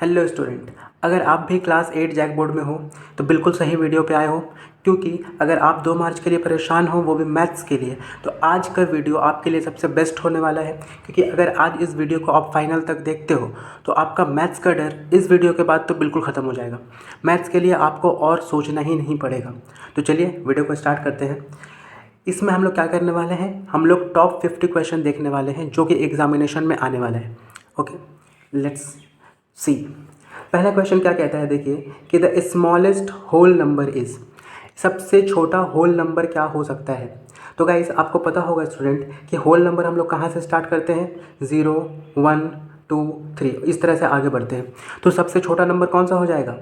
Hello student, अगर आप भी क्लास 8 जैक बोर्ड में हो तो बिल्कुल सही वीडियो पे आए हो। क्योंकि अगर आप 2 मार्च के लिए परेशान हो, वो भी मैथ्स के लिए, तो आज का वीडियो आपके लिए सबसे बेस्ट होने वाला है। क्योंकि अगर आज इस वीडियो को आप फाइनल तक देखते हो तो आपका मैथ्स का डर इस वीडियो के बाद तो बिल्कुल ख़त्म हो जाएगा। मैथ्स के लिए आपको और सोचना ही नहीं पड़ेगा। तो चलिए वीडियो को स्टार्ट करते हैं। इसमें हम लोग क्या करने वाले हैं, हम लोग टॉप 50 क्वेश्चन देखने वाले हैं जो कि एग्जामिनेशन में आने वाले हैं। Okay, let's see. पहला क्वेश्चन क्या कहता है, देखिए कि the smallest whole number is, सबसे छोटा होल नंबर क्या हो सकता है। तो गाइस आपको पता होगा स्टूडेंट कि होल नंबर हम लोग कहाँ से स्टार्ट करते हैं, 0 1 2 3 इस तरह से आगे बढ़ते हैं। तो सबसे छोटा नंबर कौन सा हो जाएगा,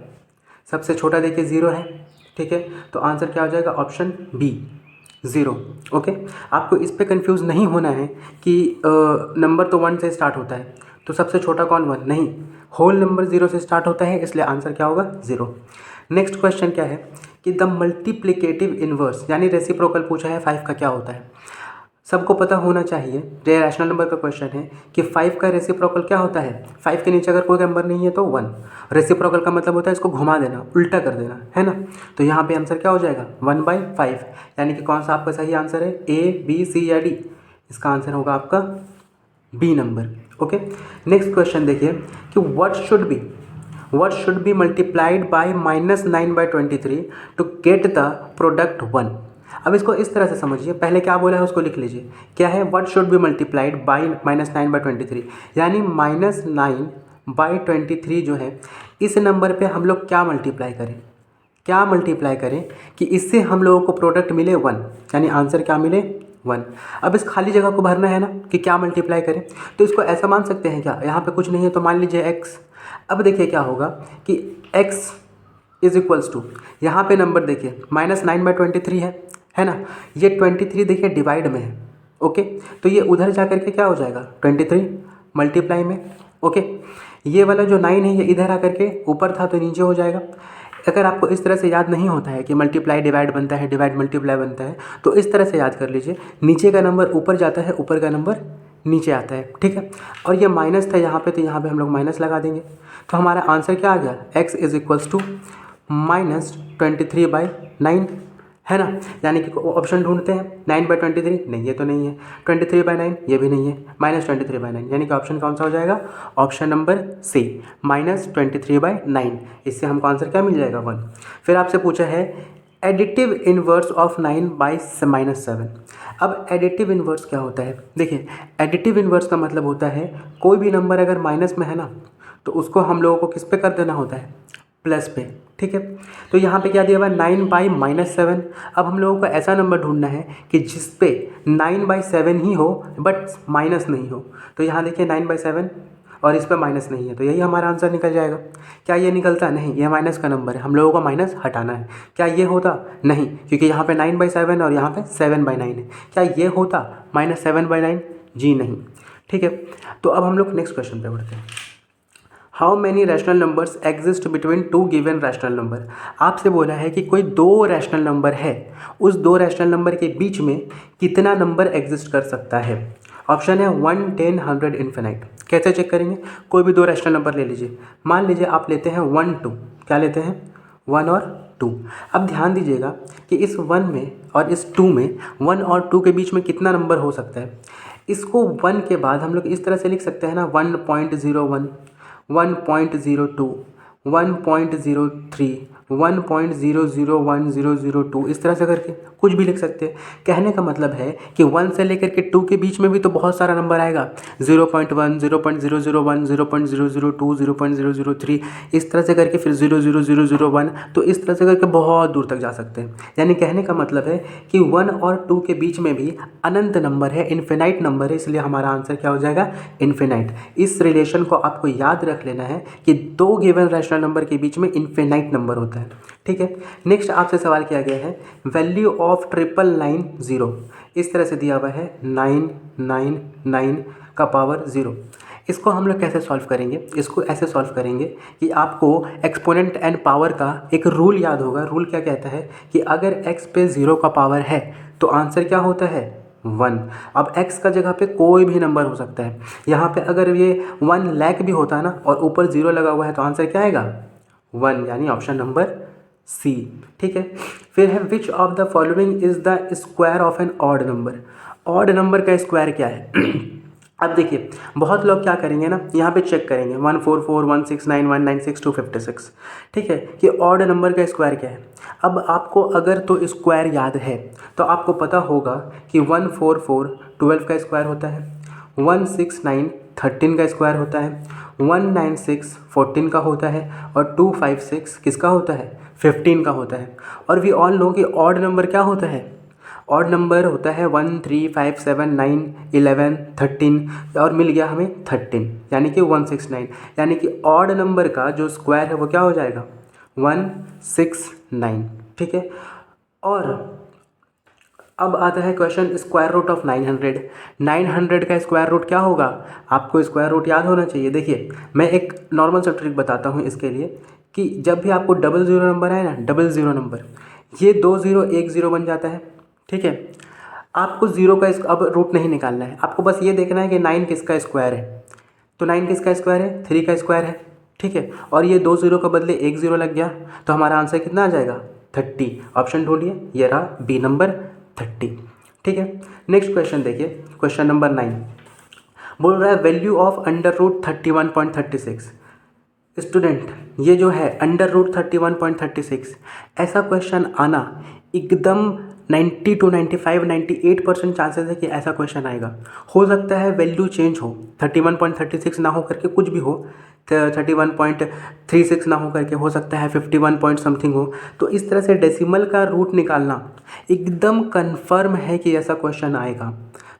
सबसे छोटा देखिए 0 है। ठीक है, तो आंसर क्या हो जाएगा, ऑप्शन बी 0। ओके, आपको इस पे कंफ्यूज नहीं होना है कि नंबर तो 1 से स्टार्ट होता है तो सबसे छोटा कौन 1, नहीं, होल नंबर 0 से स्टार्ट होता है, इसलिए आंसर क्या होगा 0। नेक्स्ट क्वेश्चन क्या है कि द मल्टीप्लिकेटिव इनवर्स यानी रेसिप्रोकल पूछा है 5 का क्या होता है। सबको पता होना चाहिए, ये रैशनल नंबर का क्वेश्चन है कि 5 का रेसिप्रोकल क्या होता है। 5 के नीचे अगर कोई नंबर नहीं है तो 1। रेसिप्रोकल का मतलब होता है इसको घुमा देना, उल्टा कर देना, है ना। तो यहाँ पे आंसर क्या हो जाएगा 1/5, यानी कि कौन सा आपका सही आंसर है, ए बी सी या डी। इसका आंसर होगा आपका B number. Okay, next question देखिए कि what should be multiplied by -9/23 to get the product 1। अब इसको इस तरह से समझिए, पहले क्या बोला है उसको लिख लीजिए। क्या है, what should be multiplied by -9/23, यानी -9/23 जो है इस नंबर पे हम लोग क्या मल्टीप्लाई करें, क्या मल्टीप्लाई करें कि इससे हम लोगों को प्रोडक्ट मिले 1, यानी आंसर क्या मिले 1। अब इस खाली जगह को भरना है ना कि क्या मल्टीप्लाई करें, तो इसको ऐसा मान सकते हैं, क्या यहाँ पे कुछ नहीं है तो मान लीजिए x। अब देखिए क्या होगा कि x इज इक्वल्स टू, यहाँ पे नंबर देखिए -9/23 है ना। ये 23 देखिए डिवाइड में है। ओके, तो ये उधर जा करके क्या हो जाएगा 23 मल्टीप्लाई में। ओके, ये वाला जो 9 है ये इधर आकर के ऊपर था तो नीचे हो जाएगा। अगर आपको इस तरह से याद नहीं होता है कि मल्टीप्लाई डिवाइड बनता है, डिवाइड मल्टीप्लाई बनता है, तो इस तरह से याद कर लीजिए, नीचे का नंबर ऊपर जाता है, ऊपर का नंबर नीचे आता है। ठीक है, और ये माइनस था यहाँ पे, तो यहाँ पे हम लोग माइनस लगा देंगे। तो हमारा आंसर क्या आ गया, x इज इक्वल्स टू -23/9, है ना। यानी कि ऑप्शन ढूंढते हैं, 9/23 नहीं, ये तो नहीं है, 23/9 ये भी नहीं है, -23/9, यानी कि ऑप्शन कौन सा हो जाएगा, ऑप्शन नंबर सी -23/9। इससे हमको आंसर क्या मिल जाएगा 1। फिर आपसे पूछा है एडिटिव इनवर्स ऑफ 9/-7। अब एडिटिव इनवर्स क्या होता है, देखिए एडिटिव इनवर्स का मतलब होता है कोई भी नंबर अगर माइनस में है ना तो उसको हम लोगों को किस पे कर देना होता है, प्लस पे। ठीक है, तो यहाँ पे क्या दिया हुआ है 9/-7। अब हम लोगों को ऐसा नंबर ढूंढना है कि जिस पे 9/7 ही हो बट माइनस नहीं हो। तो यहाँ देखिए 9/7 और इस पे माइनस नहीं है, तो यही हमारा आंसर निकल जाएगा। क्या ये निकलता, नहीं, ये माइनस का नंबर है, हम लोगों को माइनस हटाना है। क्या ये होता, नहीं, क्योंकि यहाँ पे 9/7 और यहाँ पे 7/9 है। क्या ये होता -7/9, जी नहीं। ठीक है, तो अब हम लोग नेक्स्ट क्वेश्चन पे बढ़ते हैं। How many rational numbers exist between 2 given rational number. आपसे बोला है कि कोई 2 रैशनल नंबर है, उस 2 रैशनल नंबर के बीच में कितना नंबर एग्जिस्ट कर सकता है। ऑप्शन है 1 10 100 इन्फिनाइट। कैसे चेक करेंगे, कोई भी 2 रैशनल नंबर ले लीजिए, मान लीजिए आप लेते हैं 1 2, क्या लेते हैं 1 और 2। अब ध्यान दीजिएगा कि इस 1 में और इस 2 में, 1 और 2 के बीच में कितना नंबर हो सकता है। इसको 1 के बाद हम लोग इस तरह से लिख सकते हैं ना, 1.01 1.02 1.03 1.001002 इस तरह से करके कुछ भी लिख सकते हैं। कहने का मतलब है कि 1 से लेकर के 2 के बीच में भी तो बहुत सारा नंबर आएगा, 0.1 0.001 0.002 0.003 इस तरह से करके फिर 0.0001, तो इस तरह से करके बहुत दूर तक जा सकते हैं। यानी कहने का मतलब है कि 1 और 2 के बीच में भी अनंत नंबर है, इन्फिनाइट नंबर है, इसलिए हमारा आंसर क्या हो जाएगा, इन्फिनाइट। इस रिलेशन को आपको याद रख लेना है कि 2 गिवन रैशनल नंबर के बीच में इन्फिनाइट नंबर होता है। ठीक है, नेक्स्ट आपसे सवाल किया गया है वैल्यू ऑफ 999 इस तरह से दिया हुआ है 999 का पावर 0। इसको हम लोग कैसे सॉल्व करेंगे, इसको ऐसे सॉल्व करेंगे कि आपको एक्सपोनेंट एंड पावर का एक रूल याद होगा। रूल क्या कहता है कि अगर x पे 0 का पावर है तो आंसर क्या होता है 1। अब x का जगह पे कोई भी नंबर हो सकता है। यहाँ पे अगर ये 1 लाख भी होता है ना और ऊपर 0 लगा हुआ है तो आंसर क्या आएगा 1, यानी ऑप्शन नंबर सी। ठीक है, फिर है which of the following is the square of an odd number. Odd number का स्क्वायर क्या है अब देखिए बहुत लोग क्या करेंगे ना, यहाँ पे चेक करेंगे 144 169 196 256। ठीक है, कि ऑड नंबर का स्क्वायर क्या है। अब आपको अगर तो स्क्वायर याद है तो आपको पता होगा कि 144 12 का स्क्वायर होता है, 169 13 का स्क्वायर होता है, 196 14 का होता है और 256 किसका होता है 15 का होता है। और वी ऑल नो कि ऑड नंबर क्या होता है, ऑड नंबर होता है 1 3 5 7 9 11 13 और मिल गया हमें 13 यानी कि 169, यानी कि ऑड नंबर का जो स्क्वायर है वो क्या हो जाएगा 169। ठीक है, और अब आता है क्वेश्चन स्क्वायर रूट ऑफ 900। 900 का स्क्वायर रूट क्या होगा, आपको स्क्वायर रूट याद होना चाहिए। देखिए मैं एक नॉर्मल सा ट्रिक बताता हूँ इसके लिए कि जब भी आपको 00 नंबर है ना, 00 नंबर ये 2 0 1 0 बन जाता है। ठीक है, आपको ज़ीरो का अब रूट नहीं निकालना है, आपको बस ये देखना है कि 9 किसका स्क्वायर है। तो 9 किसका स्क्वायर है 3 का स्क्वायर है। ठीक है, और ये 2 0 के बदले 1 0 लग गया तो हमारा आंसर कितना आ जाएगा 30। ऑप्शन ढूंढिए, ये रहा बी नंबर 30। ठीक है, नेक्स्ट क्वेश्चन देखिए, क्वेश्चन नंबर 9 बोल रहा है value of under root 31.36। Student ये जो है अंडर रूट 31.36 ऐसा क्वेश्चन आना एकदम 90 to 95 98% चांसेस है कि ऐसा क्वेश्चन आएगा। हो सकता है वैल्यू चेंज हो, 31.36 ना हो करके कुछ भी हो, 31.36 ना हो करके हो सकता है 51 पॉइंट समथिंग हो। तो इस तरह से डेसिमल का रूट निकालना एकदम कन्फर्म है कि ऐसा क्वेश्चन आएगा।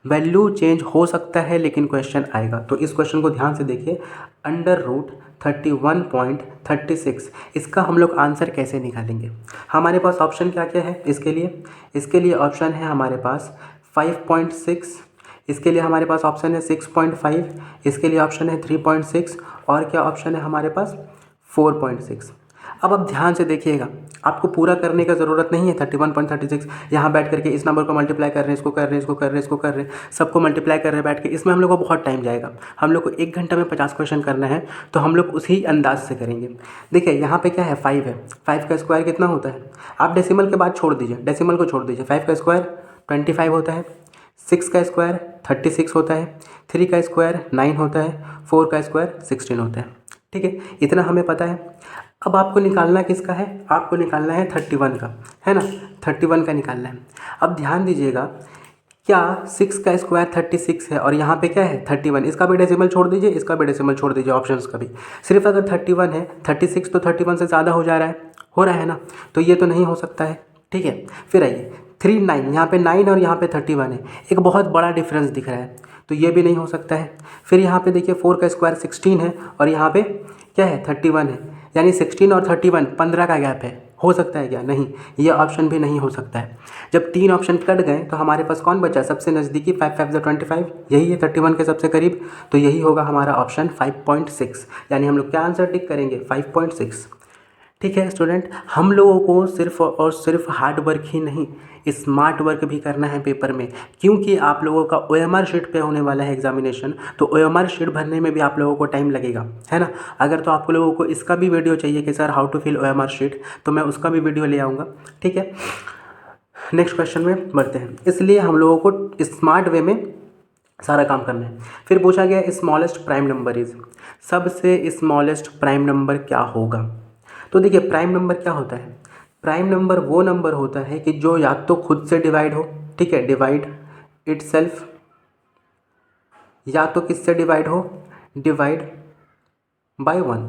वैल्यू चेंज हो सकता है लेकिन क्वेश्चन आएगा। तो इस क्वेश्चन को ध्यान से देखिए, अंडर रूट 31.36 इसका हम लोग आंसर कैसे निकालेंगे। हमारे पास ऑप्शन क्या क्या है इसके लिए ऑप्शन है हमारे पास 5.6, इसके लिए हमारे पास ऑप्शन है 6.5, इसके लिए ऑप्शन है 3.6 और क्या ऑप्शन है हमारे पास 4.6। अब आप ध्यान से देखिएगा, आपको पूरा करने का ज़रूरत नहीं है 31.36 यहाँ बैठ करके इस नंबर को मल्टीप्लाई कर रहे हैं, इसको कर रहे हैं, इसको कर रहे हैं, इसको कर रहे हैं, सबको मल्टीप्लाई कर रहे हैं बैठ के। इसमें हम लोग को बहुत टाइम जाएगा, हम लोग को 1 घंटा में 50 क्वेश्चन करना है तो हम लोग उसी अंदाज से करेंगे। देखिए यहाँ पे क्या है 5 है, 5 का स्क्वायर कितना होता है, आप डेसिमल के बाद छोड़ दीजिए, डेसिमल को छोड़ दीजिए। 5 का स्क्वायर 25 होता है, 6 का स्क्वायर 36 होता है, 3 का स्क्वायर 9 होता है, 4 का स्क्वायर 16 होता है। ठीक है, इतना हमें पता है। अब आपको निकालना किसका है, आपको निकालना है 31 का, है ना, 31 का निकालना है। अब ध्यान दीजिएगा, क्या 6 का स्क्वायर 36 है और यहाँ पे क्या है 31, इसका भी डेसिमल छोड़ दीजिए, इसका भी डेसिमल छोड़ दीजिए, ऑप्शंस का भी। सिर्फ अगर 31 है, 36 तो 31 से ज़्यादा हो रहा है ना, तो ये तो नहीं हो सकता है। ठीक है, फिर आइए 3 9, यहाँ पे 9 और यहाँ पे 31 है, एक बहुत बड़ा डिफरेंस दिख रहा है, तो ये भी नहीं हो सकता है। फिर यहाँ पे देखिए 4 का स्क्वायर 16 है और यहाँ पे क्या है 31 है, यानी 16 और 31 15 का गैप है। हो सकता है क्या, नहीं, ये ऑप्शन भी नहीं हो सकता है। जब 3 ऑप्शन कट गए तो हमारे पास कौन बचा, सबसे नज़दीकी 5 5 25, यही है 31 के सबसे करीब, तो यही होगा हमारा ऑप्शन 5.6, यानी हम लोग क्या आंसर टिक करेंगे 5.6। ठीक है स्टूडेंट, हम लोगों को सिर्फ और सिर्फ हार्ड वर्क ही नहीं स्मार्ट वर्क भी करना है पेपर में, क्योंकि आप लोगों का OMR शीट पे होने वाला है एग्जामिनेशन, तो OMR शीट भरने में भी आप लोगों को टाइम लगेगा, है ना। अगर तो आप लोगों को इसका भी वीडियो चाहिए कि sir how to fill OMR sheet, तो मैं उसका भी वीडियो ले आऊँगा। ठीक है, नेक्स्ट क्वेश्चन में बढ़ते हैं। इसलिए हम लोगों को स्मार्ट वे में सारा काम करना है। फिर पूछा गया स्मॉलेस्ट प्राइम नंबर इज़, सबसे स्मॉलेस्ट प्राइम नंबर क्या होगा। तो देखिए प्राइम नंबर क्या होता है, प्राइम नंबर वो नंबर होता है कि जो या तो खुद से डिवाइड हो, ठीक है, डिवाइड इटसेल्फ, या तो किससे डिवाइड हो, डिवाइड बाय 1,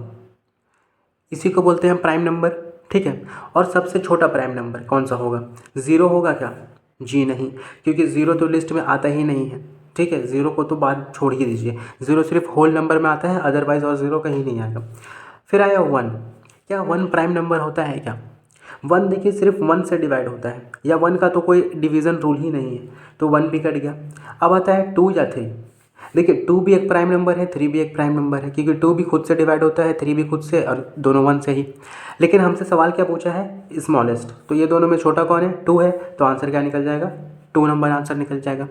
इसी को बोलते हैं प्राइम नंबर। ठीक है, और सबसे छोटा प्राइम नंबर कौन सा होगा, 0 होगा क्या, जी नहीं, क्योंकि 0 तो लिस्ट में आता ही नहीं है। ठीक है, 0 को तो बात छोड़ ही दीजिए, 0 सिर्फ होल नंबर में आता है, अदरवाइज और 0 कहीं नहीं आएगा। फिर आया 1, क्या 1 प्राइम नंबर होता है क्या, 1 देखिए सिर्फ 1 से डिवाइड होता है, या 1 का तो कोई डिवीज़न रूल ही नहीं है, तो 1 भी कट गया। अब आता है 2 या 3, देखिए 2 भी एक प्राइम नंबर है, 3 भी एक प्राइम नंबर है, क्योंकि 2 भी खुद से डिवाइड होता है, 3 भी खुद से, और दोनों 1 से ही। लेकिन हमसे सवाल क्या पूछा है, स्मॉलेस्ट, तो ये दोनों में छोटा कौन है, 2 है, तो आंसर क्या निकल जाएगा 2 नंबर आंसर निकल जाएगा।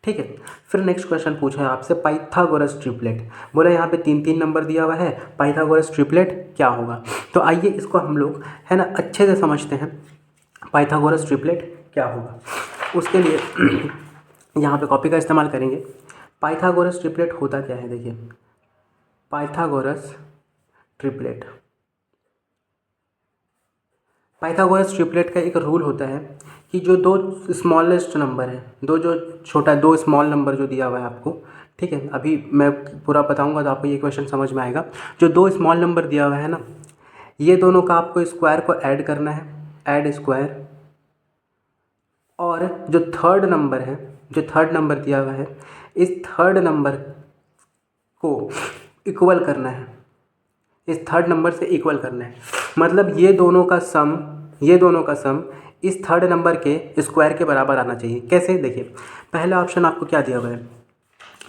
ठीक है, फिर नेक्स्ट क्वेश्चन पूछा है आपसे पाइथागोरस ट्रिपलेट। बोला यहाँ पे 3 नंबर दिया हुआ है, पाइथागोरस ट्रिपलेट क्या होगा। तो आइए इसको हम लोग है ना अच्छे से समझते हैं, पाइथागोरस ट्रिपलेट क्या होगा। उसके लिए यहाँ पे कॉपी का इस्तेमाल करेंगे। पाइथागोरस ट्रिपलेट होता क्या है, देखिए पाइथागोरस ट्रिपलेट, पाइथागोरस ट्रिपलेट का एक रूल होता है कि जो दो स्मॉलेस्ट नंबर है, दो स्मॉल नंबर जो दिया हुआ है आपको, ठीक है, अभी मैं पूरा बताऊंगा तो आपको ये क्वेश्चन समझ में आएगा। जो दो स्मॉल नंबर दिया हुआ है ना, ये दोनों का आपको स्क्वायर को ऐड करना है, ऐड स्क्वायर, और जो थर्ड नंबर है, जो थर्ड नंबर दिया हुआ है, इस थर्ड नंबर को इक्वल करना है, इस थर्ड नंबर से इक्वल करना है। मतलब ये दोनों का सम इस थर्ड नंबर के स्क्वायर के बराबर आना चाहिए। कैसे, देखिए पहला ऑप्शन आपको क्या दिया हुआ है,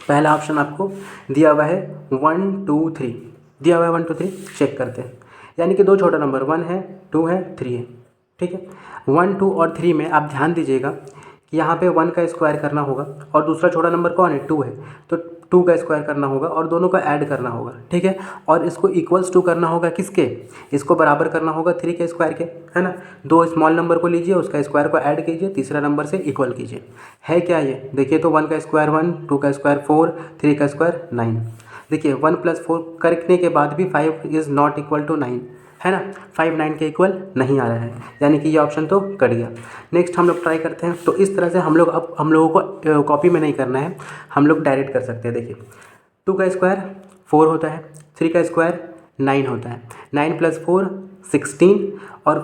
पहला ऑप्शन आपको दिया हुआ है 1 2 3, दिया हुआ है 1 2 3, चेक करते हैं। यानी कि दो छोटा नंबर 1 है, 2 है, 3 है। ठीक है, 1 2 और 3 में आप ध्यान दीजिएगा कि यहाँ पे 1 का स्क्वायर करना होगा, और दूसरा छोटा नंबर कौन है, 2 है, तो 2 का स्क्वायर करना होगा और दोनों का ऐड करना होगा। ठीक है, और इसको इक्वल्स टू करना होगा किसके, इसको बराबर करना होगा 3 के स्क्वायर के, है ना। दो स्मॉल नंबर को लीजिए, उसका स्क्वायर को ऐड कीजिए, तीसरा नंबर से इक्वल कीजिए। है क्या ये, देखिए तो 1 का स्क्वायर 1, 2 का स्क्वायर 4, 3 का स्क्वायर 9। देखिए 1 + 4 करने के बाद भी 5 इज़ नॉट इक्वल टू 9, है ना, 5 9 के इक्वल नहीं आ रहा है, यानी कि ये ऑप्शन तो कट गया। नेक्स्ट हम लोग ट्राई करते हैं। तो इस तरह से हम लोगों को कॉपी में नहीं करना है, हम लोग डायरेक्ट कर सकते हैं। देखिए 2 का स्क्वायर 4 होता है, 3 का स्क्वायर 9 होता है, 9 + 4 16, और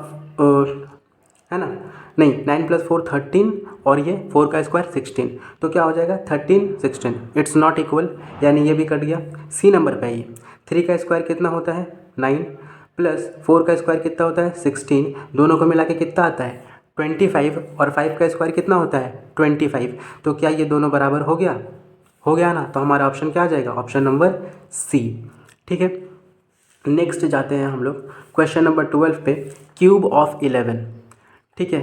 है ना, नहीं 9 + 4 13, और ये 4 का स्क्वायर 16, तो क्या हो जाएगा 13 16, इट्स नॉट इक्वल, यानी ये भी कट गया। सी नंबर पे आइए, 3 का स्क्वायर कितना होता है 9, प्लस 4 का स्क्वायर कितना होता है 16, दोनों को मिला के कितना आता है 25, और 5 का स्क्वायर कितना होता है 25। तो क्या ये दोनों बराबर हो गया, हो गया ना, तो हमारा ऑप्शन क्या आ जाएगा, ऑप्शन नंबर सी। ठीक है, नेक्स्ट जाते हैं हम लोग क्वेश्चन नंबर 12 पे, क्यूब ऑफ 11। ठीक है,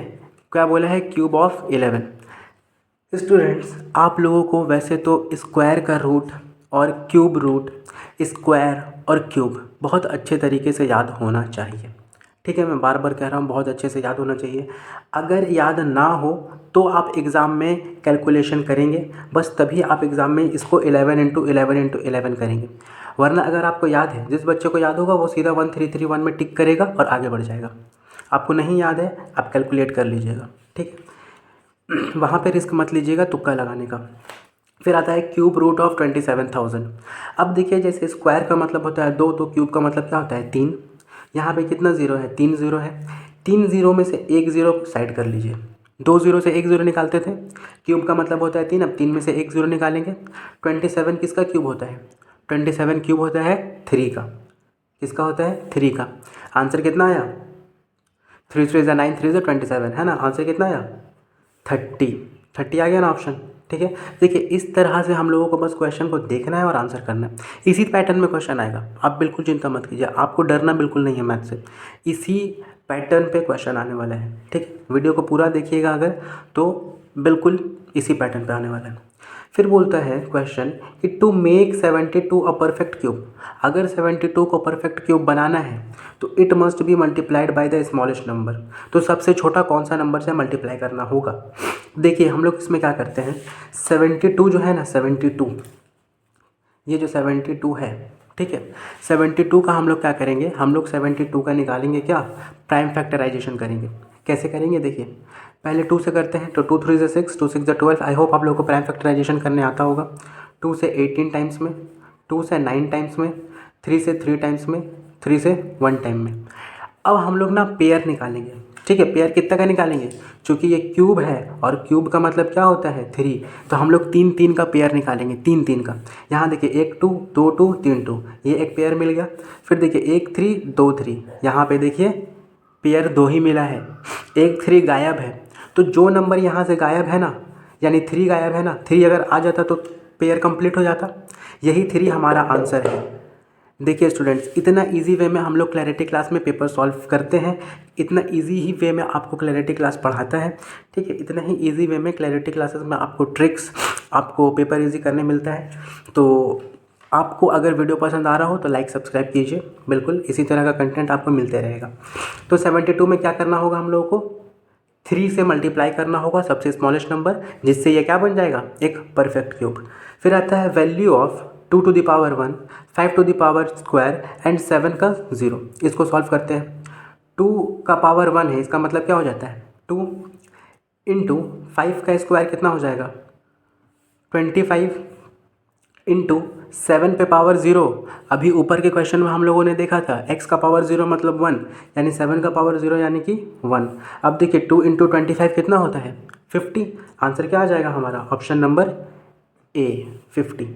क्या बोला है, क्यूब ऑफ 11। स्टूडेंट्स आप लोगों को वैसे तो स्क्वायर का रूट और क्यूब रूट, स्क्वायर और क्यूब बहुत अच्छे तरीके से याद होना चाहिए। ठीक है, मैं बार बार कह रहा हूँ बहुत अच्छे से याद होना चाहिए। अगर याद ना हो तो आप एग्ज़ाम में कैलकुलेशन करेंगे, बस तभी आप एग्ज़ाम में इसको 11 × 11 × 11 करेंगे। वरना अगर आपको याद है, जिस बच्चे को याद होगा वो सीधा 1331 में टिक करेगा और आगे बढ़ जाएगा। आपको नहीं याद है, आप कैलकुलेट कर लीजिएगा। ठीक है, वहाँ पे रिस्क मत लीजिएगा तुक्का लगाने का। फिर आता है क्यूब रूट ऑफ 27,000। अब देखिए जैसे स्क्वायर का मतलब होता है 2, तो क्यूब का मतलब क्या होता है 3। यहाँ पे कितना ज़ीरो है, 3 ज़ीरो है। 3 ज़ीरो में से एक ज़ीरो साइड कर लीजिए, 2 ज़ीरो से एक ज़ीरो निकालते थे, क्यूब का मतलब होता है 3, अब 3 में से एक ज़ीरो निकालेंगे। 27 किसका क्यूब होता है, 27 क्यूब होता है 3 का। किसका होता है, 3 का। आंसर कितना आया, 3 3 × 9, 3 × 27, है ना। आंसर कितना आया 30 आ गया ना ऑप्शन। ठीक है, देखिए इस तरह से हम लोगों को बस क्वेश्चन को देखना है और आंसर करना है। इसी पैटर्न में क्वेश्चन आएगा, आप बिल्कुल चिंता मत कीजिए, आपको डरना बिल्कुल नहीं है मैथ से। इसी पैटर्न पे क्वेश्चन आने वाला है। ठीक है, वीडियो को पूरा देखिएगा अगर, तो बिल्कुल इसी पैटर्न पे आने वाला है। फिर बोलता है क्वेश्चन कि to make 72 a perfect cube. अगर 72 को परफेक्ट क्यूब बनाना है तो it must be multiplied by the smallest number. तो सबसे छोटा कौन सा नंबर से मल्टीप्लाई करना होगा। देखिए हम लोग इसमें क्या करते हैं, 72 जो है ना, 72, ये जो 72 है, ठीक है, 72 का हम लोग क्या करेंगे, हम लोग 72 का निकालेंगे क्या, प्राइम फैक्टराइजेशन करेंगे। कैसे करेंगे, देखिए पहले 2 से करते हैं, तो 2 3 = 6, 2 6 = 12। आई होप आप लोगों को प्राइम फैक्टराइजेशन करने आता होगा। 2 से 18 टाइम्स में, 2 से 9 टाइम्स में, 3 से 3 टाइम्स में, 3 से 1 टाइम में। अब हम लोग ना पेयर निकालेंगे। ठीक है, पेयर कितना का निकालेंगे, चूँकि ये क्यूब है और क्यूब का मतलब क्या होता है 3, तो हम लोग 3 3 का पेयर निकालेंगे, 3 3 का। यहाँ देखिए 1 2 2 2 3 2, ये एक पेयर मिल गया। फिर देखिए 1 3 2 3, यहाँ पे देखिए पेयर 2 ही मिला है, 1 3 गायब है। तो जो नंबर यहाँ से गायब है ना, यानी 3 गायब है ना, 3 अगर आ जाता तो पेयर कंप्लीट हो जाता। यही 3 हमारा आंसर है। देखिए स्टूडेंट्स, इतना इजी वे में हम लोग क्लैरिटी क्लास में पेपर सॉल्व करते हैं, इतना इजी ही वे में आपको क्लैरिटी क्लास पढ़ाता है। ठीक है, इतना ही इजी वे में क्लैरिटी क्लासेस में आपको ट्रिक्स, आपको पेपर इजी करने मिलता है। तो आपको अगर वीडियो पसंद आ रहा हो तो लाइक सब्सक्राइब कीजिए, बिल्कुल इसी तरह का कंटेंट आपको मिलते रहेगा। तो 72 में क्या करना होगा हम लोगों को, 3 से मल्टीप्लाई करना होगा सबसे स्मॉलेस्ट नंबर, जिससे ये क्या बन जाएगा, एक परफेक्ट क्यूब। फिर आता है value of 2 to the power 1, 5 to the power square and 7 का 0। इसको सॉल्व करते हैं। 2 का पावर 1 है, इसका मतलब क्या हो जाता है, 2 इंटू 5 का स्क्वायर कितना हो जाएगा, 25 इंटू 7 पे पावर 0। अभी ऊपर के क्वेश्चन में हम लोगों ने देखा था x का पावर 0 मतलब 1, यानी 7 का पावर 0 यानी कि 1। अब देखिए 2 इंटू 25 कितना होता है, 50। आंसर क्या आ जाएगा हमारा, ऑप्शन नंबर ए 50।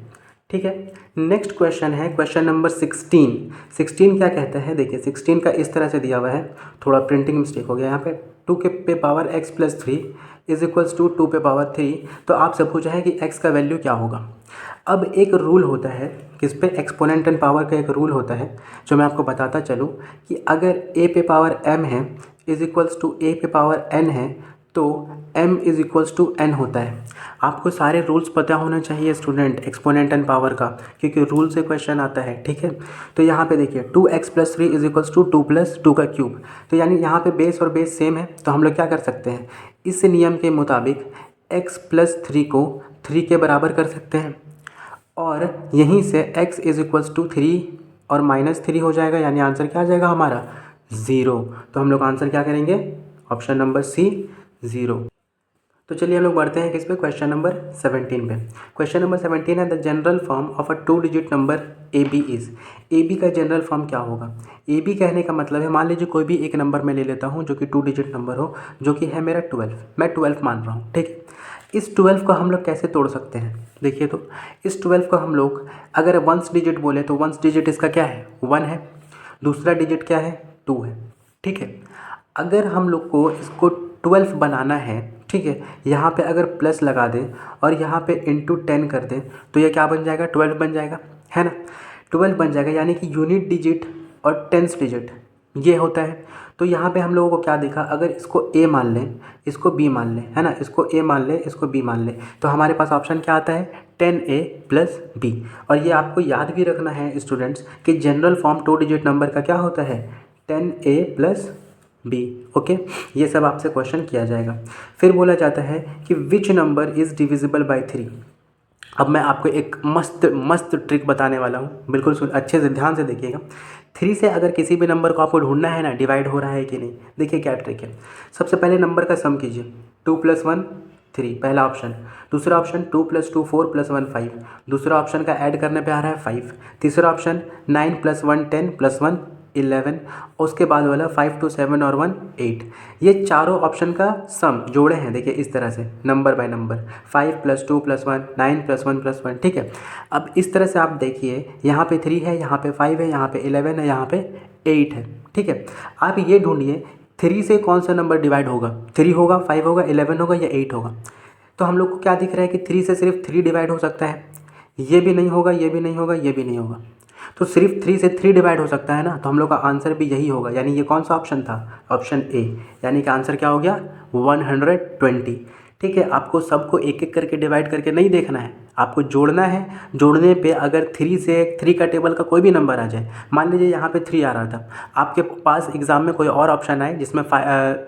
ठीक है, नेक्स्ट क्वेश्चन है क्वेश्चन नंबर 16। 16 क्या कहता है, देखिए 16 का इस तरह से दिया हुआ है, थोड़ा प्रिंटिंग मिस्टेक हो गया यहाँ पे। 2 के पे power x plus 3 is equals to 2 पे पावर 3। तो आपसे पूछा है कि x का वैल्यू क्या होगा। अब एक रूल होता है किस पे, एक्सपोनेंट एंड पावर का एक रूल होता है जो मैं आपको बताता चलूँ कि अगर a पे पावर m है इज इक्वल्स टू a पे पावर n है तो m is equals to n होता है। आपको सारे रूल्स पता होना चाहिए स्टूडेंट एक्सपोनेंट एंड पावर का, क्योंकि रूल से क्वेश्चन आता है। ठीक है, तो यहाँ पे देखिए 2x plus 3 is equals to 2 plus 2 का क्यूब। तो यानी यहाँ पे बेस और बेस सेम है, तो हम लोग क्या कर सकते हैं, इस नियम के मुताबिक x प्लस 3 को 3 के बराबर कर सकते हैं, और यहीं से x इज इक्वल्स टू 3 और माइनस 3 हो जाएगा, यानी आंसर क्या आ जाएगा हमारा 0। तो हम लोग आंसर क्या करेंगे, ऑप्शन नंबर सी 0। तो चलिए हम लोग बढ़ते हैं किस पे, क्वेश्चन नंबर 17 पे। क्वेश्चन नंबर 17 है the general form of a 2 digit number A B is. A B का जनरल फॉर्म क्या होगा। ए बी कहने का मतलब है, मान लीजिए कोई भी एक नंबर मैं ले लेता हूँ जो कि 2 डिजिट नंबर हो, जो कि है मेरा 12, मैं 12 मान रहा हूँ। ठीक है, इस 12 को हम लोग कैसे तोड़ सकते हैं, देखिए तो इस 12 को हम लोग अगर वंस डिजिट बोले तो वंस डिजिट इसका क्या है, 1 है, दूसरा डिजिट क्या है, 2 है। ठीक है, अगर हम लोग को इसको 12 बनाना है, ठीक है, यहाँ पे अगर प्लस लगा दें और यहाँ पे इंटू 10 कर दें तो ये क्या बन जाएगा, 12 बन जाएगा, है ना। 12 बन जाएगा, यानी कि यूनिट डिजिट और टेंस डिजिट ये होता है। तो यहाँ पे हम लोगों को क्या देखा, अगर इसको a मान लें, इसको b मान लें, है ना, इसको a मान लें, इसको b मान लें, तो हमारे पास ऑप्शन क्या आता है, 10a प्लस b। और ये आपको याद भी रखना है स्टूडेंट्स कि जनरल फॉर्म 2 डिजिट नंबर का क्या होता है, 10a प्लस बी। ओके, ये सब आपसे क्वेश्चन किया जाएगा। फिर बोला जाता है कि which number is divisible by 3। अब मैं आपको एक मस्त मस्त ट्रिक बताने वाला हूँ, बिल्कुल अच्छे से ध्यान से देखिएगा। 3 से अगर किसी भी नंबर को आपको ढूंढना है ना, डिवाइड हो रहा है कि नहीं, देखिए क्या ट्रिक है। सबसे पहले नंबर का सम कीजिए, 2 + 1 3 पहला ऑप्शन, दूसरा ऑप्शन 2 + 2 4 + 1 5, दूसरा ऑप्शन का ऐड करने पे आ रहा है 5, तीसरा ऑप्शन 9 + 1 10 + 1 11, उसके बाद वाला 5 2 7 और 1 8। ये चारों ऑप्शन का सम जोड़े हैं, देखिए इस तरह से नंबर बाय नंबर, 5 + 2 + 1 9 + 1 + 1। ठीक है, अब इस तरह से आप देखिए, यहाँ पे 3 है, यहाँ पे 5 है, यहाँ पे 11 है, यहाँ पे 8 है। ठीक है, आप ये ढूंढिए 3 से कौन सा नंबर डिवाइड होगा, 3 होगा, 5 होगा, 11 होगा या 8 होगा। तो हम लोग को क्या दिख रहा है कि 3 से सिर्फ 3 डिवाइड हो सकता है, ये भी नहीं होगा, ये भी नहीं होगा, ये भी नहीं होगा, तो सिर्फ 3 से 3 डिवाइड हो सकता है ना, तो हम लोग का आंसर भी यही होगा। यानी ये कौन सा ऑप्शन था, ऑप्शन ए, यानी कि आंसर क्या हो गया 120। ठीक है, आपको सबको एक एक करके डिवाइड करके नहीं देखना है, आपको जोड़ना है। जोड़ने पे अगर 3 से 3 का टेबल का कोई भी नंबर आ जाए, मान लीजिए यहाँ पे 3 आ रहा था, आपके पास एग्ज़ाम में कोई और ऑप्शन आए जिसमें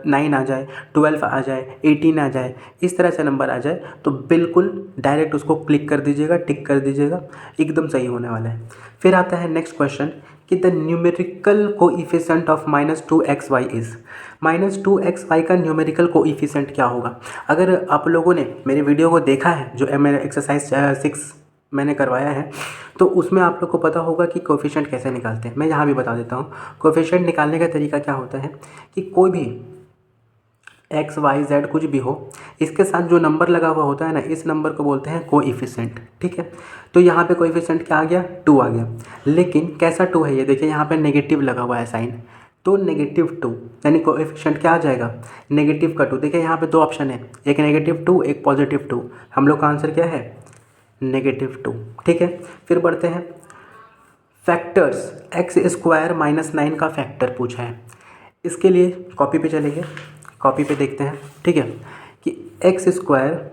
9 आ जाए, 12 आ जाए, 18 आ जाए, इस तरह से नंबर आ जाए, तो बिल्कुल डायरेक्ट उसको क्लिक कर दीजिएगा, टिक कर दीजिएगा, एकदम सही होने वाला है। फिर आता है नेक्स्ट क्वेश्चन कि the numerical coefficient of -2xy is. -2xy का न्यूमेरिकल कोइफिशिएंट क्या होगा। अगर आप लोगों ने मेरे वीडियो को देखा है, जो मैंने एक्सरसाइज 6 मैंने करवाया है, तो उसमें आप लोग को पता होगा कि कोएफिशिएंट कैसे निकालते हैं। मैं यहाँ भी बता देता हूँ। कोएफिशिएंट निकालने का तरीका क्या होता है कि कोई भी x y z कुछ भी हो, इसके साथ जो नंबर लगा हुआ होता है ना, इस नंबर को बोलते हैं कोएफिशिएंट। ठीक है, तो यहाँ पे कोएफिशिएंट क्या आ गया, 2 आ गया। लेकिन कैसा 2 है, ये देखिए यहाँ पे नेगेटिव लगा हुआ है साइन, तो -2, यानी कोएफिशिएंट क्या आ जाएगा, नेगेटिव का 2। देखिए यहाँ पे 2 ऑप्शन है, एक -2 एक +2। हम लोग का आंसर क्या है, -2। ठीक है, फिर बढ़ते हैं। फैक्टर्स एक्स स्क्वायर माइनस 9 का फैक्टर पूछा है। इसके लिए कॉपी पे चलेंगे, कॉपी पे देखते हैं, ठीक है, कि एक्स स्क्वायर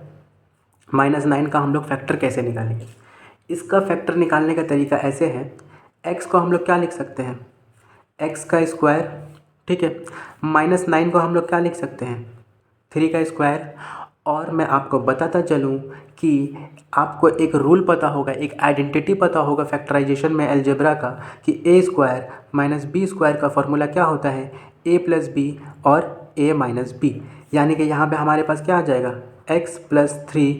माइनस 9 का हम लोग फैक्टर कैसे निकालेंगे। इसका फैक्टर निकालने का तरीका ऐसे है, एक्स को हम लोग क्या लिख सकते हैं, एक्स का स्क्वायर, ठीक है, माइनस 9 को हम लोग क्या लिख सकते हैं, 3 का स्क्वायर। और मैं आपको बताता चलूँ कि आपको एक रूल पता होगा, एक आइडेंटिटी पता होगा फैक्टराइजेशन में अलजेब्रा का, कि ए स्क्वायर माइनस बी स्क्वायर का फॉर्मूला क्या होता है, ए प्लस बी और ए माइनस बी। यानी कि यहाँ पे हमारे पास क्या आ जाएगा, एक्स प्लस 3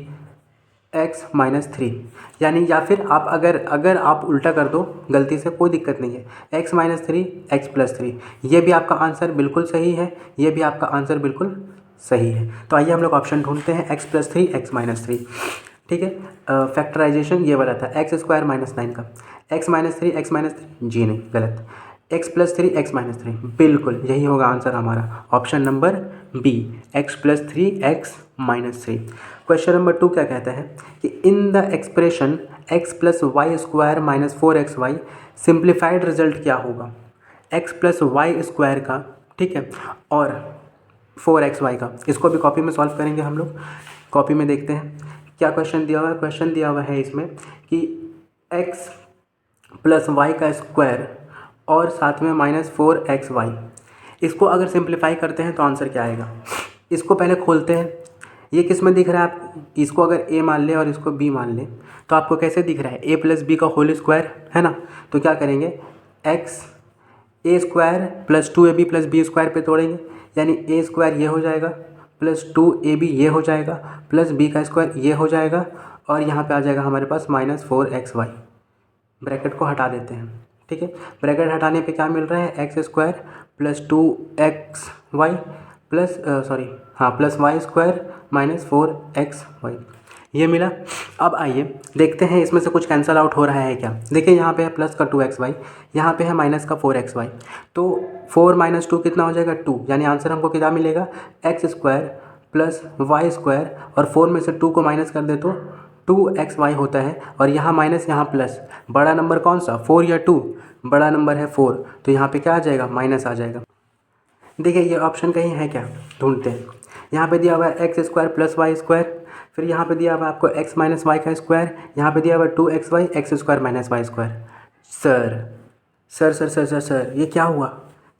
एक्स माइनस 3। यानी या फिर आप अगर आप उल्टा कर दो गलती से, कोई दिक्कत नहीं है, एक्स माइनस 3 एक्स प्लस 3, ये भी आपका आंसर बिल्कुल सही है, ये भी आपका आंसर बिल्कुल सही है। तो आइए हम लोग ऑप्शन ढूंढते हैं, एक्स प्लस 3 एक्स माइनस 3, ठीक है। फैक्टराइजेशन ये वाला था, एक्स स्क्वायर माइनस 9 का, एक्स माइनस 3 एक्स माइनस 3, जी नहीं, गलत, एक्स प्लस 3 एक्स माइनस 3, बिल्कुल यही होगा आंसर हमारा, option number B, X plus 3 X minus 3। Question number 2 क्या कहता है कि in the expression X plus Y square minus 4xy simplified result क्या होगा, एक्स प्लस वाई स्क्वायर का, ठीक है, और 4xy का। इसको भी कॉपी में सॉल्व करेंगे हम लोग, कॉपी में देखते हैं क्या क्वेश्चन दिया हुआ है। क्वेश्चन दिया हुआ है इसमें कि एक्स प्लस वाई का स्क्वायर और साथ में माइनस 4xy, इसको अगर सिंप्लीफाई करते हैं तो आंसर क्या आएगा। इसको पहले खोलते हैं, ये किस में दिख रहा है आपको, इसको अगर a मान ले और इसको b मान ले तो आपको कैसे दिख रहा है, a प्लस बी का होल स्क्वायर है ना। तो क्या करेंगे, x A square plus 2ab plus B square पे तोड़ेंगे, यानी ए स्क्वायर ये हो जाएगा प्लस 2ab ये हो जाएगा प्लस बी का स्क्वायर ये हो जाएगा, और यहाँ पे आ जाएगा हमारे पास माइनस 4xy। ब्रैकेट को हटा देते हैं, ठीक है, ब्रैकेट हटाने पे क्या मिल रहा है, X square plus 2xy plus plus Y square minus 4xy, ये मिला। अब आइए देखते हैं इसमें से कुछ कैंसिल आउट हो रहा है क्या। देखिए यहाँ पे है प्लस का 2xy, यहाँ पे है माइनस का 4xy, तो 4 माइनस 2 कितना हो जाएगा 2, यानी आंसर हमको कितना मिलेगा, X square plus Y square, और 4 में से 2 को माइनस कर दे तो 2xy होता है, और यहाँ माइनस यहाँ प्लस, बड़ा नंबर कौन सा 4 या 2, बड़ा नंबर है 4, तो यहाँ पे क्या आ जाएगा, माइनस आ जाएगा। देखिए ये ऑप्शन कहीं है क्या, ढूंढते हैं। यहाँ पे दिया हुआ है X square plus Y square, फिर यहाँ पे दिया हुआ है आपको एक्स माइनस वाई का स्क्वायर, यहाँ पे दिया हुआ है 2xy X square minus Y square. Sir ये क्या हुआ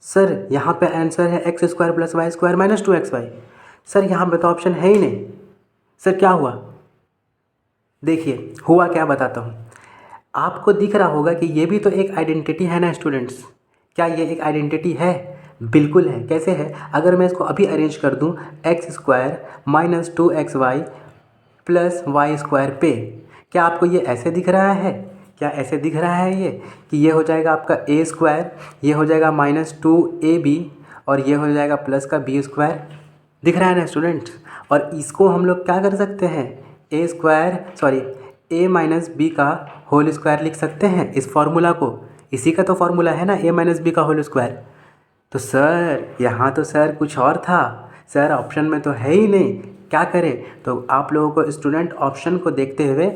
सर, यहाँ पे आंसर है X square plus Y square minus 2xy। Sir यहाँ पे तो ऑप्शन है ही नहीं, सर क्या हुआ। देखिए हुआ क्या बताता हूँ, आपको दिख रहा होगा कि ये भी तो एक आइडेंटिटी है ना स्टूडेंट्स, क्या ये एक आइडेंटिटी है, बिल्कुल है। कैसे है, अगर मैं इसको अभी अरेंज कर दूं, X square minus 2xy plus Y square पे, क्या आपको ये ऐसे दिख रहा है, क्या ऐसे दिख रहा है ये, कि ये हो जाएगा आपका ए स्क्वायर, ये हो जाएगा माइनस 2ab, और ये हो जाएगा प्लस का बी स्क्वायर, दिख रहा है ना स्टूडेंट्स। और इसको हम लोग क्या कर सकते हैं, ए माइनस बी का होल स्क्वायर लिख सकते हैं इस फार्मूला को, इसी का तो फार्मूला है ना ए माइनस बी का होल स्क्वायर। तो सर यहाँ तो सर कुछ और था, सर ऑप्शन में तो है ही नहीं, क्या करें। तो आप लोगों को स्टूडेंट ऑप्शन को देखते हुए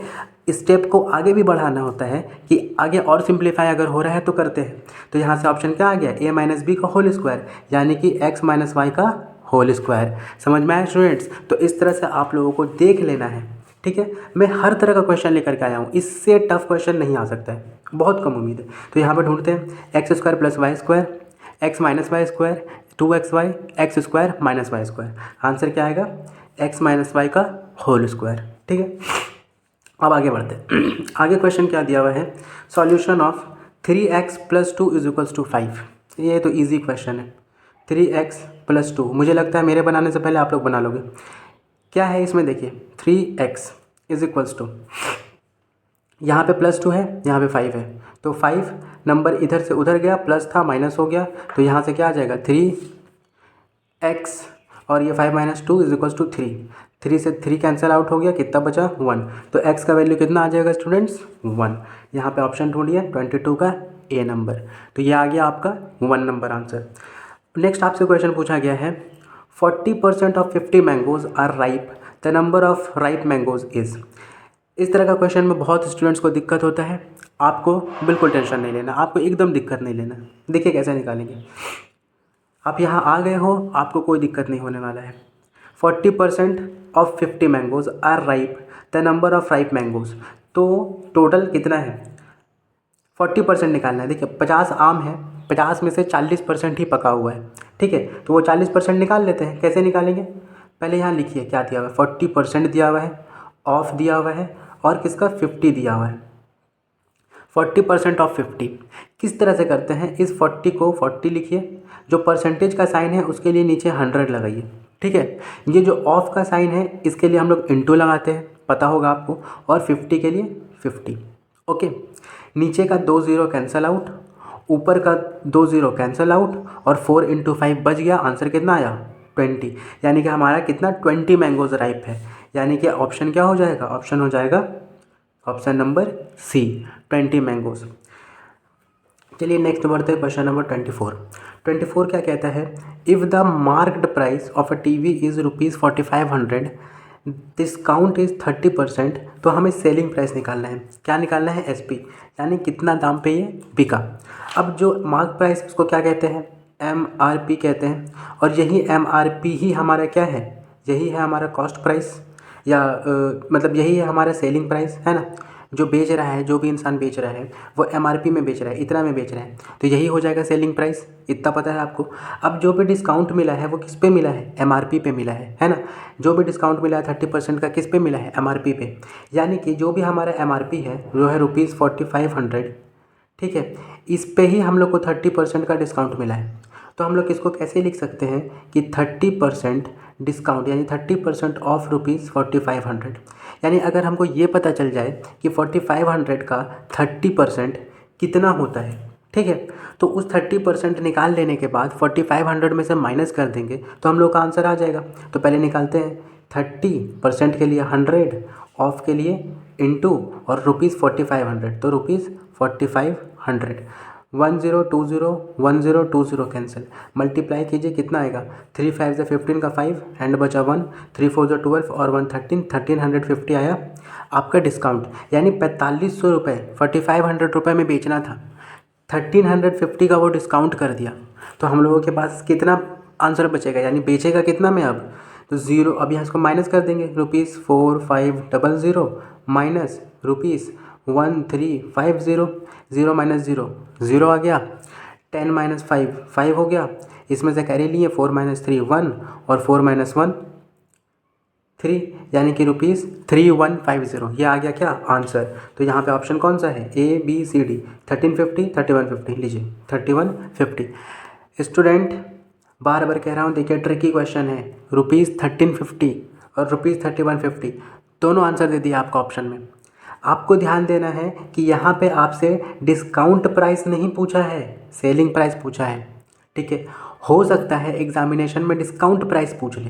स्टेप को आगे भी बढ़ाना होता है, कि आगे और सिंप्लीफाई अगर हो रहा है तो करते हैं। तो यहाँ से ऑप्शन क्या आ गया, ए माइनस बी का होल स्क्वायर, यानी कि एक्स माइनस वाई का होल स्क्वायर। समझ में आया स्टूडेंट्स। तो इस तरह से आप लोगों को देख लेना है, ठीक है। मैं हर तरह का क्वेश्चन लेकर के आया हूँ, इससे टफ क्वेश्चन नहीं आ सकता है, बहुत कम उम्मीद है। तो यहाँ पर ढूंढते हैं X square plus Y square, X minus Y square, 2xy X square minus Y square, answer क्या आएगा, एक्स माइनस वाई का होल स्क्वायर, ठीक है। अब आगे बढ़ते हैं। आगे क्वेश्चन क्या दिया हुआ है, solution of 3x plus 2 is equals to 5। ये तो इजी क्वेश्चन है, 3x प्लस 2, मुझे लगता है मेरे बनाने से पहले आप लोग बना लोगे। क्या है इसमें, देखिए 3x इज इक्वल्स टू, यहाँ पे प्लस 2 है, यहाँ पे 5 है, तो 5 नंबर इधर से उधर गया, प्लस था माइनस हो गया, तो यहाँ से क्या आ जाएगा 3x, और ये 5 माइनस 2 इज इक्वल्स टू 3, 3 से 3 कैंसिल आउट हो गया, कितना बचा 1, तो x का वैल्यू कितना आ जाएगा स्टूडेंट्स 1। यहाँ पे ऑप्शन ढूंढिए 22 का ए नंबर, तो ये आ गया आपका 1 नंबर आंसर। नेक्स्ट आपसे क्वेश्चन पूछा गया है, 40% of 50 mangoes are ripe, the number of ripe mangoes is. इस तरह का क्वेश्चन में बहुत स्टूडेंट्स को दिक्कत होता है। आपको बिल्कुल टेंशन नहीं लेना, आपको एकदम दिक्कत नहीं लेना। देखिए कैसे निकालेंगे। आप यहाँ आ गए हो, आपको कोई दिक्कत नहीं होने वाला है। 40% of 50 mangoes are ripe, the number of ripe mangoes. तो टोटल कितना है, 40% निकालना है। देखिए 50 आम है, 50 में से 40% ही पका हुआ है, ठीक है। तो वो 40% निकाल लेते हैं। कैसे निकालेंगे, पहले यहाँ लिखिए क्या दिया हुआ है। 40% दिया हुआ है, ऑफ दिया हुआ है, और किसका 50 दिया हुआ है। 40% ऑफ 50 किस तरह से करते हैं, इस 40 को 40 लिखिए, जो परसेंटेज का साइन है उसके लिए नीचे 100 लगाइए, ठीक है। ये जो ऑफ का साइन है इसके लिए हम लोग इंटू लगाते हैं, पता होगा आपको, और 50 के लिए 50, ओके। नीचे का 2 0 कैंसल आउट, ऊपर का 2 0 कैंसल आउट, और 4 × 5 बच गया। आंसर कितना आया, 20। यानी कि हमारा कितना 20 मैंगोज राइप है। यानी कि ऑप्शन क्या हो जाएगा, ऑप्शन हो जाएगा ऑप्शन नंबर सी, 20 मैंगोज। चलिए नेक्स्ट बढ़ते हैं, क्वेश्चन नंबर 24। 24 क्या कहता है, if the marked price of a TV is ₹4500, discount is 30%। तो हमें सेलिंग प्राइस निकालना है। क्या निकालना है, एसपी, यानी कितना दाम पे ये बिका। अब जो मार्क प्राइस उसको क्या कहते हैं, एमआरपी कहते हैं। और यही एमआरपी ही हमारा क्या है, यही है हमारा कॉस्ट प्राइस, या मतलब यही है हमारा सेलिंग प्राइस, है ना। जो बेच रहा है, जो भी इंसान बेच रहा है वो एमआरपी में बेच रहा है, इतना में बेच रहा है, तो यही हो जाएगा सेलिंग प्राइस। इतना पता है आपको। अब जो भी डिस्काउंट मिला है वो किस पे मिला है, एमआरपी पे मिला है ना। जो भी डिस्काउंट मिला है 30% का, किस पे मिला है, एमआरपी पे। यानी कि जो भी हमारा एमआरपी है जो है ₹4500, ठीक है, इस पे ही हम लोग को 30% का डिस्काउंट मिला है। तो हम लोग इसको कैसे लिख सकते हैं कि 30% डिस्काउंट, यानी 30% ऑफ ₹4500। यानी अगर हमको ये पता चल जाए कि 4500 का 30% कितना होता है, ठीक है, तो उस 30% निकाल लेने के बाद 4500 में से माइनस कर देंगे तो हम लोग का आंसर आ जाएगा। तो पहले निकालते हैं, 30% के लिए 100, ऑफ के लिए इंटू, और ₹4500, तो ₹4500। 1020 कैंसिल, मल्टीप्लाई कीजिए, कितना आएगा, 3 5 से 15 का 5 एंड बचा 1, 3 4 12 और 1 13, 1350 आया आपका डिस्काउंट। यानी 4500 रुपये, 4500 रुपये में बेचना था, 1350 का वो डिस्काउंट कर दिया। तो हम लोगों के पास कितना आंसर बचेगा, यानी बेचेगा कितना में अब, तो ज़ीरो। अब यहाँ इसको माइनस कर देंगे, ₹4500 minus ₹1350, zero minus zero zero आ गया, 10 माइनस 5 5 हो गया। इसमें से कैरी लिए, 4 माइनस 3 1, और 4 माइनस 1 3, यानी कि ₹3150। ये आ गया क्या आंसर। तो यहाँ पे ऑप्शन कौन सा है, ए बी सी डी, 1350 3150, लीजिए 3150। स्टूडेंट बार बार कह रहा हूँ, देखिए ट्रिकी क्वेश्चन है। ₹1350 और ₹3150 दोनों आंसर दे दिया आपका ऑप्शन में। आपको ध्यान देना है कि यहाँ पे आपसे डिस्काउंट प्राइस नहीं पूछा है, सेलिंग प्राइस पूछा है, ठीक है। हो सकता है एग्जामिनेशन में डिस्काउंट प्राइस पूछ ले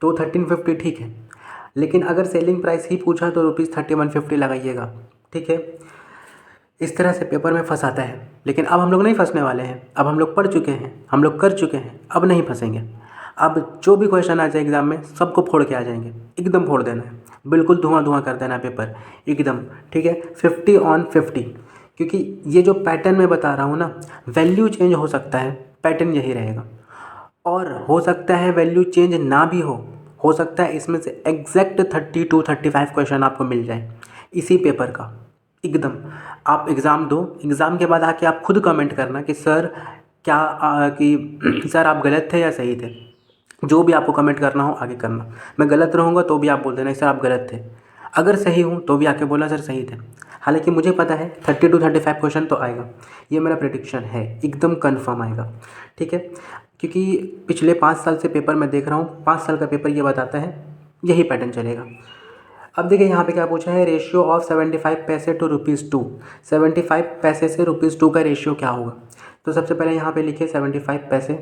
तो 1350 ठीक है, लेकिन अगर सेलिंग प्राइस ही पूछा तो ₹3150 लगाइएगा, ठीक है। इस तरह से पेपर में फंसाता है, लेकिन अब हम लोग नहीं फंसने वाले हैं। अब हम लोग पढ़ चुके हैं, हम लोग कर चुके हैं, अब नहीं फंसेंगे। अब जो भी क्वेश्चन आ जाए एग्ज़ाम में सबको फोड़ के आ जाएंगे, एकदम फोड़ देना है, बिल्कुल धुआं धुआं कर देना है पेपर एकदम, ठीक है। 50 on 50, क्योंकि ये जो पैटर्न मैं बता रहा हूँ ना, वैल्यू चेंज हो सकता है, पैटर्न यही रहेगा। और हो सकता है वैल्यू चेंज ना भी हो सकता है इसमें से एग्जैक्ट 30 to 35 क्वेश्चन आपको मिल जाए इसी पेपर का एकदम। आप एग्ज़ाम दो, एग्ज़ाम के बाद आके आप खुद कमेंट करना कि सर क्या कि सर आप गलत थे या सही थे। जो भी आपको कमेंट करना हो आगे करना। मैं गलत रहूँगा तो भी आप बोल देना सर आप गलत थे, अगर सही हूँ तो भी आके बोला सर सही थे। हालांकि मुझे पता है 30 to 35 क्वेश्चन तो आएगा, ये मेरा प्रेडिक्शन है, एकदम कन्फर्म आएगा, ठीक है। क्योंकि पिछले 5 साल से पेपर मैं देख रहा हूँ, 5 साल का पेपर ये बताता है यही पैटर्न चलेगा। अब देखिए यहाँ पे क्या पूछा है, रेशियो ऑफ 75 पैसे टू ₹2। 75 पैसे से ₹2 का रेशियो क्या होगा। तो सबसे पहले यहाँ पे लिखिए 75 पैसे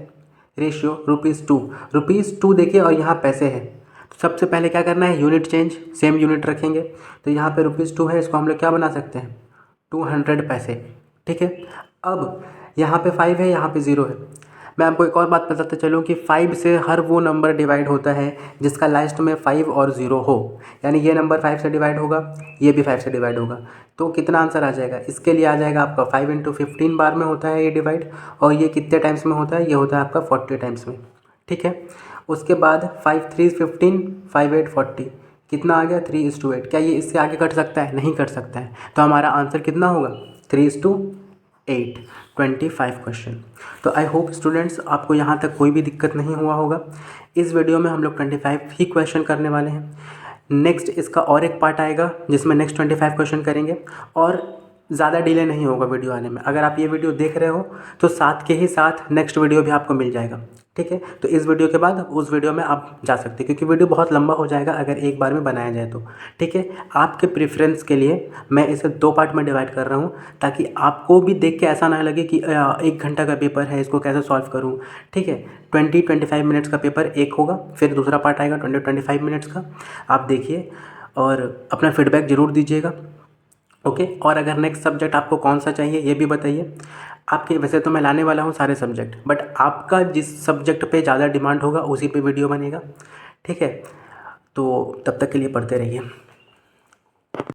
रेशियो ₹2 देखिए, और यहाँ पैसे है। तो सबसे पहले क्या करना है, यूनिट चेंज, सेम यूनिट रखेंगे। तो यहाँ पे ₹2 है, इसको हम लोग क्या बना सकते हैं, 200 पैसे, ठीक है। अब यहाँ पे 5 है, यहाँ पे 0 है। मैं आपको एक और बात बताते चलूँ कि 5 से हर वो नंबर डिवाइड होता है जिसका लास्ट में 5 और 0 हो, यानी ये नंबर 5 से डिवाइड होगा, ये भी 5 से डिवाइड होगा। तो कितना आंसर आ जाएगा, इसके लिए आ जाएगा आपका 5 × 15 बार में होता है ये डिवाइड, और ये कितने टाइम्स में होता है, ये होता है आपका 40 टाइम्स में। ठीक है, उसके बाद 5 3 15, 5 8 40, कितना आ गया 3:8। क्या ये इससे आगे कट सकता है, नहीं कट सकता है, तो हमारा आंसर कितना होगा 3:8, 25 क्वेश्चन। तो आई होप स्टूडेंट्स आपको यहाँ तक कोई भी दिक्कत नहीं हुआ होगा। इस वीडियो में हम लोग 25 ही क्वेश्चन करने वाले हैं। नेक्स्ट इसका और एक पार्ट आएगा जिसमें नेक्स्ट 25 क्वेश्चन करेंगे, और ज़्यादा डिले नहीं होगा वीडियो आने में। अगर आप ये वीडियो देख रहे हो तो साथ के ही साथ नेक्स्ट वीडियो भी आपको मिल जाएगा। ठीक है, तो इस वीडियो के बाद उस वीडियो में आप जा सकते हैं, क्योंकि वीडियो बहुत लंबा हो जाएगा अगर एक बार में बनाया जाए तो। ठीक है, आपके प्रेफरेंस के लिए मैं इसे 2 पार्ट में डिवाइड कर रहा हूँ, ताकि आपको भी देख के ऐसा ना लगे कि 1 घंटा का पेपर है, इसको कैसे सॉल्व करूँ। ठीक है, 20-25 मिनट्स का पेपर एक होगा, फिर दूसरा पार्ट आएगा 20-25 मिनट्स का। आप देखिए और अपना फीडबैक ज़रूर दीजिएगा। ओके, और अगर नेक्स्ट सब्जेक्ट आपको कौन सा चाहिए ये भी बताइए। आपके वैसे तो मैं लाने वाला हूँ सारे सब्जेक्ट, बट आपका जिस सब्जेक्ट पे ज़्यादा डिमांड होगा उसी पे वीडियो बनेगा। ठीक है, तो तब तक के लिए पढ़ते रहिए।